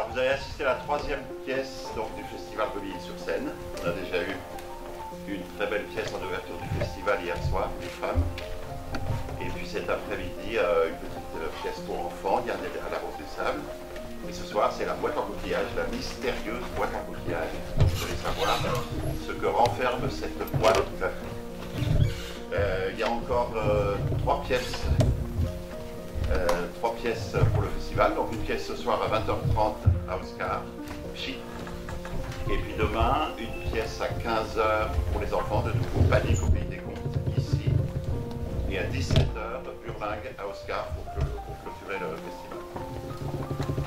vous avez assisté à la troisième pièce donc, du festival de Villiers-sur-Seine. On a déjà eu une très belle pièce en ouverture du festival hier soir, Les Femmes. Et puis cet après-midi, une petite pièce pour enfants, Garder à la Rose des Sables. Et ce soir, c'est la boîte en coquillage, la mystérieuse boîte en coquillage. Vous allez savoir ce que renferme cette boîte. Il y a encore trois pièces pour le festival. Donc une pièce ce soir à 20h30 à Oscar, Chic. Et puis demain, une pièce à 15h pour les enfants, de nouveau Panique au Pays des Contes, ici. Et à 17h, Burlingue à Oscar pour clôturer le festival.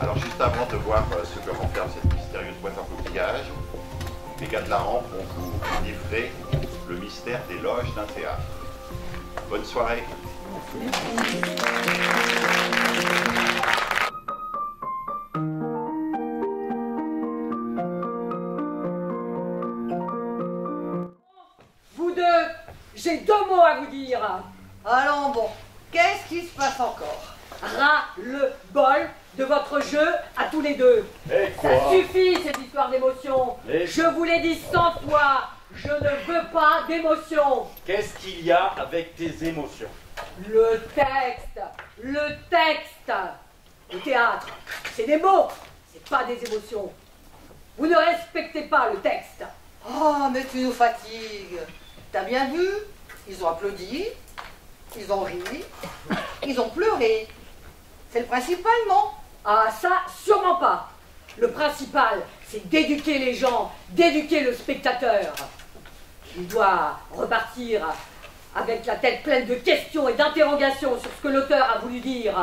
Alors juste avant de voir ce que renferme cette mystérieuse boîte en coquillage, les gars de la rampe vont vous livrer le mystère des loges d'un théâtre. Bonne soirée. Vous deux, j'ai deux mots à vous dire. Allons bon, qu'est-ce qui se passe encore? Ras-le-bol de votre jeu à tous les deux. Et quoi? Ça suffit cette histoire d'émotion. Et... Je vous l'ai dit 100 fois, je ne veux pas d'émotion. Qu'est-ce qu'il y a avec tes émotions? Le texte. Le théâtre, c'est des mots, c'est pas des émotions. Vous ne respectez pas le texte. Oh, mais tu nous fatigues. T'as bien vu? Ils ont applaudi, ils ont ri, ils ont pleuré. C'est le principal, non? Ah, ça, sûrement pas. Le principal, c'est d'éduquer les gens, d'éduquer le spectateur. Il doit repartir avec la tête pleine de questions et d'interrogations sur ce que l'auteur a voulu dire.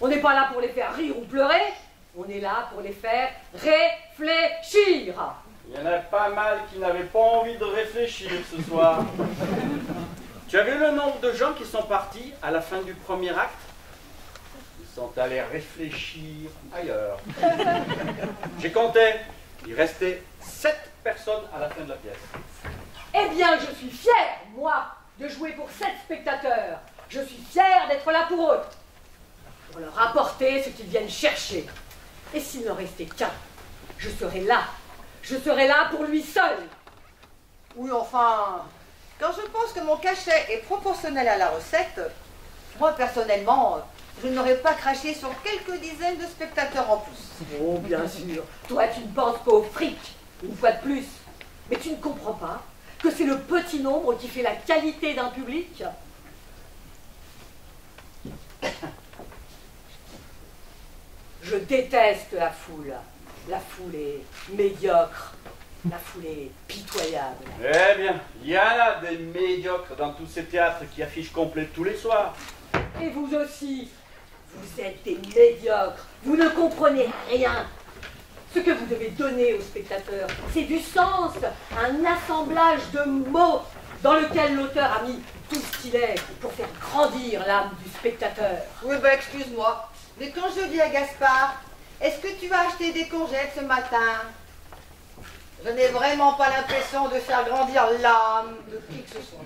On n'est pas là pour les faire rire ou pleurer, on est là pour les faire réfléchir. Il y en a pas mal qui n'avaient pas envie de réfléchir ce soir. Tu as vu le nombre de gens qui sont partis à la fin du premier acte? Ils sont allés réfléchir ailleurs. J'ai compté, il restait 7 personnes à la fin de la pièce. Eh bien, je suis fière, moi, de jouer pour 7 spectateurs. Je suis fière d'être là pour eux, pour leur apporter ce qu'ils viennent chercher. Et s'il n'en restait qu'un, je serai là. Je serai là pour lui seul. Oui, enfin, quand je pense que mon cachet est proportionnel à la recette, moi, personnellement, je n'aurais pas craché sur quelques dizaines de spectateurs en plus. Oh, bien sûr. Toi, tu ne penses qu'au fric, une fois de plus. Mais tu ne comprends pas que c'est le petit nombre qui fait la qualité d'un public. Je déteste la foule. La foule est médiocre. La foule est pitoyable. Eh bien, il y en a des médiocres dans tous ces théâtres qui affichent complet tous les soirs. Et vous aussi, vous êtes des médiocres. Vous ne comprenez rien. Ce que vous devez donner aux spectateurs, c'est du sens, un assemblage de mots dans lequel l'auteur a mis tout ce qu'il est pour faire grandir l'âme du spectateur. Oui, ben excuse-moi, mais quand je dis à Gaspard, est-ce que tu vas acheter des courgettes ce matin? Je n'ai vraiment pas l'impression de faire grandir l'âme de qui que ce soit.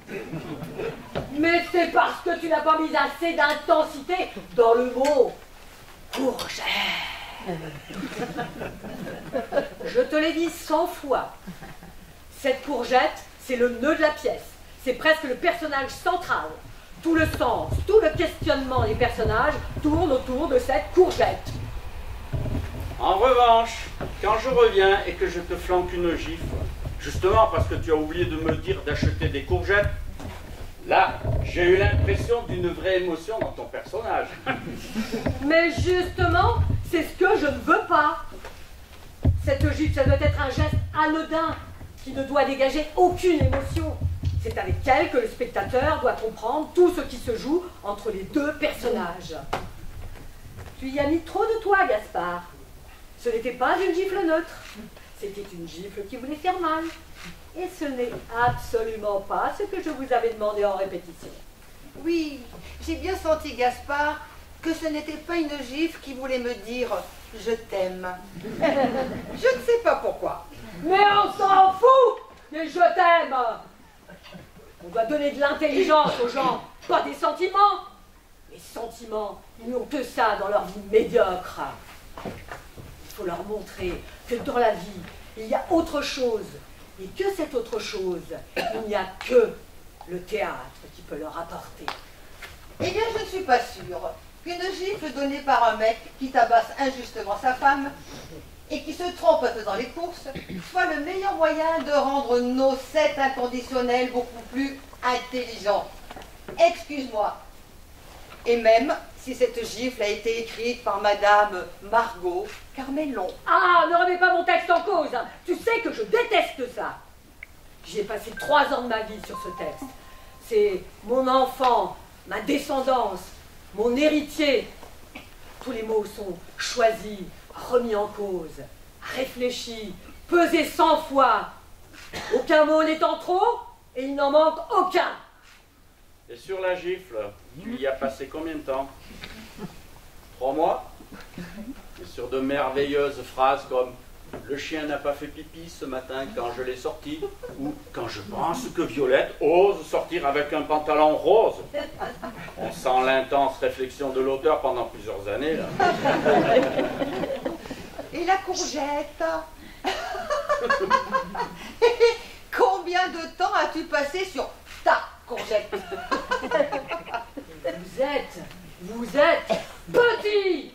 Mais c'est parce que tu n'as pas mis assez d'intensité dans le mot courgette. Je te l'ai dit 100 fois. Cette courgette, c'est le nœud de la pièce. C'est presque le personnage central. Tout le sens, tout le questionnement des personnages tourne autour de cette courgette. En revanche, quand je reviens et que je te flanque une gifle, justement parce que tu as oublié de me dire d'acheter des courgettes, là, j'ai eu l'impression d'une vraie émotion dans ton personnage. Mais justement, c'est ce que je ne veux pas. Cette gifle, ça doit être un geste anodin qui ne doit dégager aucune émotion. C'est avec elle que le spectateur doit comprendre tout ce qui se joue entre les deux personnages. Tu y as mis trop de toi, Gaspard. Ce n'était pas une gifle neutre. C'était une gifle qui voulait faire mal. Et ce n'est absolument pas ce que je vous avais demandé en répétition. Oui, j'ai bien senti, Gaspard, que ce n'était pas une gifle qui voulait me dire « je t'aime ». Je ne sais pas pourquoi. Mais on s'en fout des « je t'aime ». On doit donner de l'intelligence aux gens, pas des sentiments. Les sentiments, ils n'ont que ça dans leur vie médiocre. faut leur montrer que dans la vie, il y a autre chose. Et que cette autre chose, il n'y a que le théâtre qui peut leur apporter. Eh bien, je ne suis pas sûre qu'une gifle donnée par un mec qui tabasse injustement sa femme et qui se trompe en faisant les courses soit le meilleur moyen de rendre nos 7 inconditionnels beaucoup plus intelligents. Excuse-moi. Et même si cette gifle a été écrite par Madame Margot Carmélon. Ah, ne remets pas mon texte en cause, hein. Tu sais que je déteste ça. J'y ai passé 3 ans de ma vie sur ce texte. C'est mon enfant, ma descendance, mon héritier. Tous les mots sont choisis, remis en cause, réfléchis, pesés 100 fois. Aucun mot n'étant trop, et il n'en manque aucun. Et sur la gifle, tu y as passé combien de temps? 3 mois? Et sur de merveilleuses phrases comme « Le chien n'a pas fait pipi ce matin quand je l'ai sorti » ou « Quand je pense que Violette ose sortir avec un pantalon rose ». On sent l'intense réflexion de l'auteur pendant plusieurs années, là. Et la courgette? Combien de temps as-tu passé sur ta courgette? Vous êtes petits,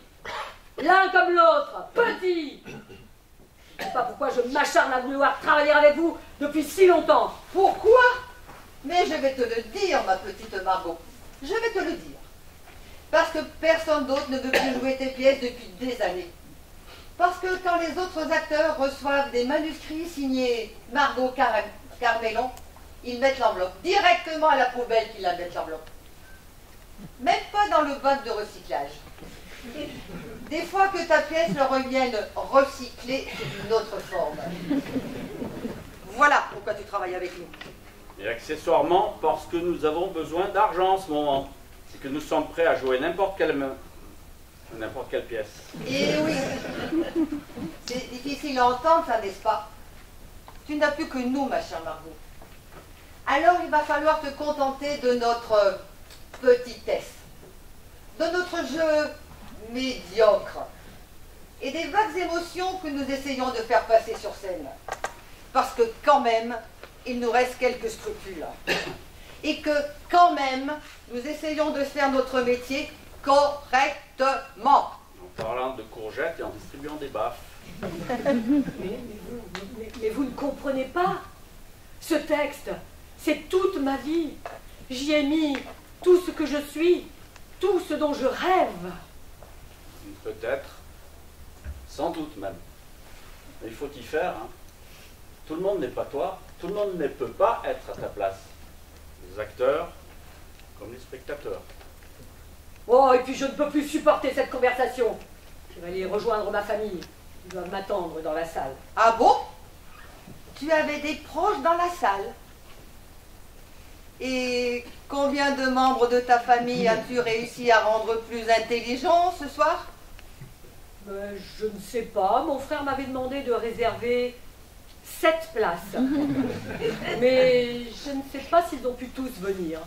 l'un comme l'autre, petits. Je ne sais pas pourquoi je m'acharne à vouloir travailler avec vous depuis si longtemps. Pourquoi? Mais je vais te le dire, ma petite Margot. Je vais te le dire. Parce que personne d'autre ne veut plus jouer tes pièces depuis des années. Parce que quand les autres acteurs reçoivent des manuscrits signés Margot Carmélon, ils mettent l'enveloppe directement à la poubelle qu'ils la mettent l'enveloppe. Même pas dans le bac de recyclage. Des fois que ta pièce leur revienne recyclée sous une autre forme. Voilà pourquoi tu travailles avec nous. Et accessoirement, parce que nous avons besoin d'argent en ce moment. Et que nous sommes prêts à jouer n'importe quelle pièce. Et oui, c'est difficile à entendre, ça, n'est-ce pas? Tu n'as plus que nous, ma chère Margot. Alors il va falloir te contenter de notre petitesse, de notre jeu médiocre et des vagues émotions que nous essayons de faire passer sur scène. Parce que quand même, il nous reste quelques scrupules. Et que quand même, nous essayons de faire notre métier correctement. En parlant de courgettes et en distribuant des baffes. Mais vous ne comprenez pas. Ce texte, c'est toute ma vie. J'y ai mis tout ce que je suis, tout ce dont je rêve. Peut-être, sans doute même. Mais il faut y faire. Hein. Tout le monde n'est pas toi, tout le monde ne peut pas être à ta place. Les acteurs comme les spectateurs. Oh, et puis je ne peux plus supporter cette conversation. Je vais aller rejoindre ma famille. Ils doivent m'attendre dans la salle. Ah bon? Tu avais des proches dans la salle? Et combien de membres de ta famille as-tu réussi à rendre plus intelligents ce soir? Je ne sais pas. Mon frère m'avait demandé de réserver 7 places. Mais je ne sais pas s'ils ont pu tous venir.